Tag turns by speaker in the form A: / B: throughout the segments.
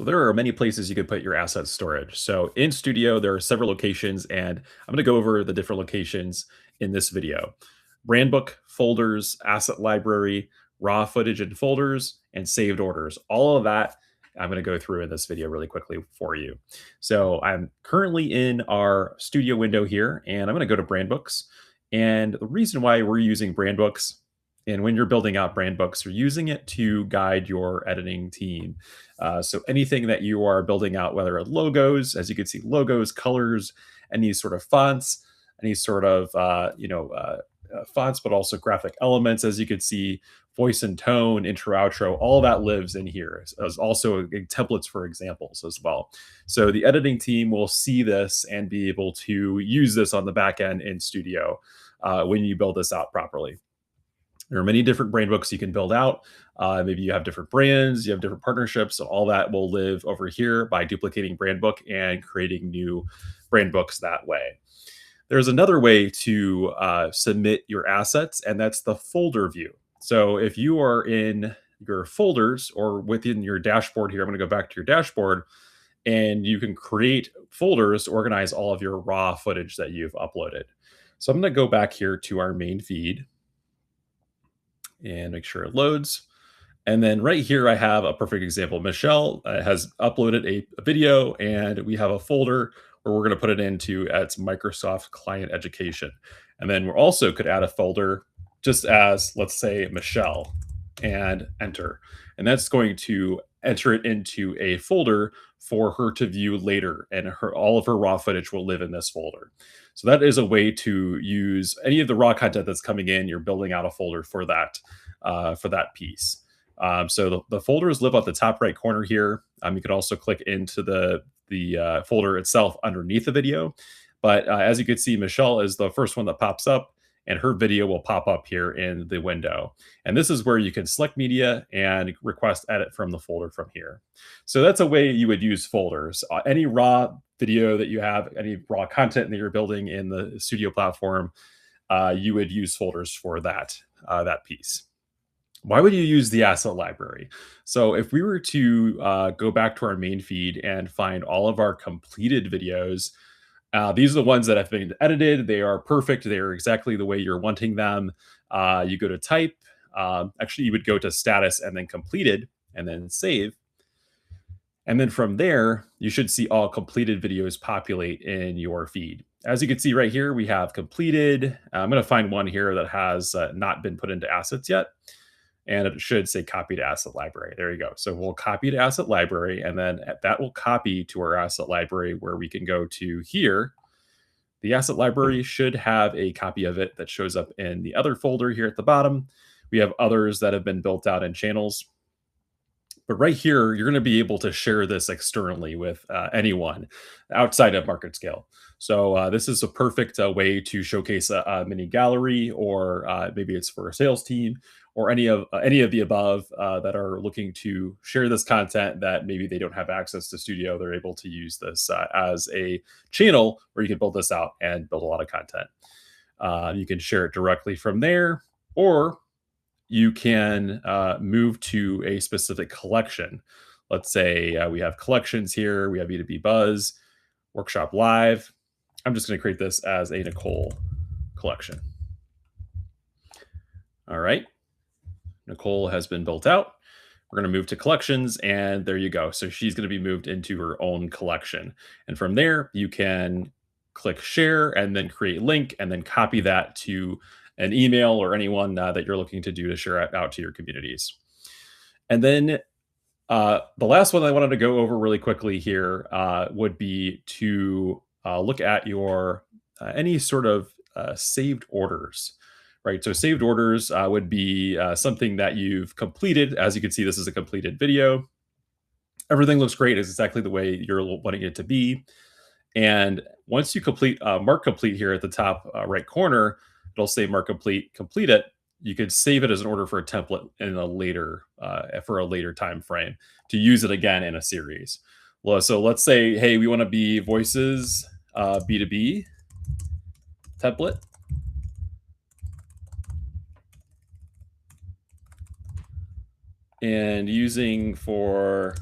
A: So there are many places you could put your asset storage. So in Studio, there are several locations, and I'm going to go over the different locations in this video. Brand book, folders, asset library, raw footage and folders, and saved orders. All of that I'm going to go through in this video really quickly for you. So I'm currently in our Studio window here, and I'm going to go to brand books. And the reason why we're using brand books, and when you're building out brand books, you're using it to guide your editing team. So anything that you are building out, whether it's logos, as you can see, logos, colors, any sort of fonts, any sort of fonts, but also graphic elements, as you can see, voice and tone, intro, outro, all that lives in here. As also templates for examples as well. So the editing team will see this and be able to use this on the back end in Studio when you build this out properly. There are many different brand books you can build out. Maybe you have different brands, you have different partnerships, so all that will live over here by duplicating brand book and creating new brand books that way. There's another way to submit your assets, and that's the folder view. So if you are in your folders or within your dashboard here, I'm going to go back to your dashboard, and you can create folders to organize all of your raw footage that you've uploaded. So I'm going to go back here to our main feed and make sure it loads. And then right here, I have a perfect example. Michelle has uploaded a video, and we have a folder where we're going to put it into its Microsoft Client Education. And then we also could add a folder just as, let's say, Michelle, and enter. And that's going to enter it into a folder for her to view later, and all of her raw footage will live in this folder. So that is a way to use any of the raw content that's coming in. You're building out a folder for that piece. So the folders live at the top right corner here. You can also click into the folder itself underneath the video. But as you can see, Michelle is the first one that pops up, and her video will pop up here in the window. And this is where you can select media and request edit from the folder from here. So that's a way you would use folders. Any raw video that you have, any raw content that you're building in the Studio platform, you would use folders for that piece. Why would you use the asset library? So if we were to go back to our main feed and find all of our completed videos, these are the ones that have been edited. They are perfect. They are exactly the way you're wanting them. You go to type. Actually, you would go to status and then completed and then save. And then from there, you should see all completed videos populate in your feed. As you can see right here, we have completed. I'm going to find one here that has not been put into assets yet. And it should say copy to asset library. There you go. So we'll copy to asset library, and then that will copy to our asset library where we can go to here. The asset library should have a copy of it that shows up in the other folder here at the bottom. We have others that have been built out in channels. But right here, you're going to be able to share this externally with anyone outside of MarketScale. So this is a perfect way to showcase a mini gallery, or maybe it's for a sales team, or any of the above that are looking to share this content that maybe they don't have access to Studio. They're able to use this as a channel where you can build this out and build a lot of content. You can share it directly from there, or you can move to a specific collection. Let's say we have collections here. We have B2B Buzz, Workshop Live. I'm just going to create this as a Nicole collection. All right. Nicole has been built out. We're going to move to collections, and there you go. So she's going to be moved into her own collection. And from there, you can click share and then create link and then copy that to an email or anyone that you're looking to do to share it out to your communities. And then the last one I wanted to go over really quickly here would be to look at your any sort of saved orders, right? So saved orders would be something that you've completed. As you can see, this is a completed video. Everything looks great. It's exactly the way you're wanting it to be. And once you complete mark complete here at the top right corner, it'll say mark complete, complete it. You could save it as an order for a template in a later for a later time frame to use it again in a series. Well, so let's say, hey, we want to be voices B2B template. And using for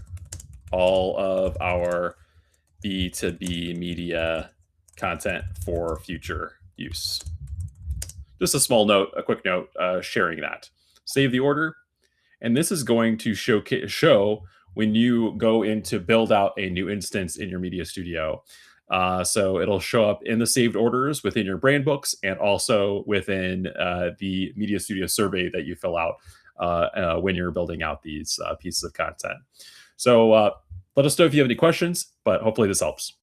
A: all of our B2B media content for future use. Just a small note, a quick note, sharing that. Save the order, and this is going to show when you go in to build out a new instance in your media studio. So it'll show up in the saved orders within your brand books and also within the media studio survey that you fill out when you're building out these pieces of content. So let us know if you have any questions, but hopefully this helps.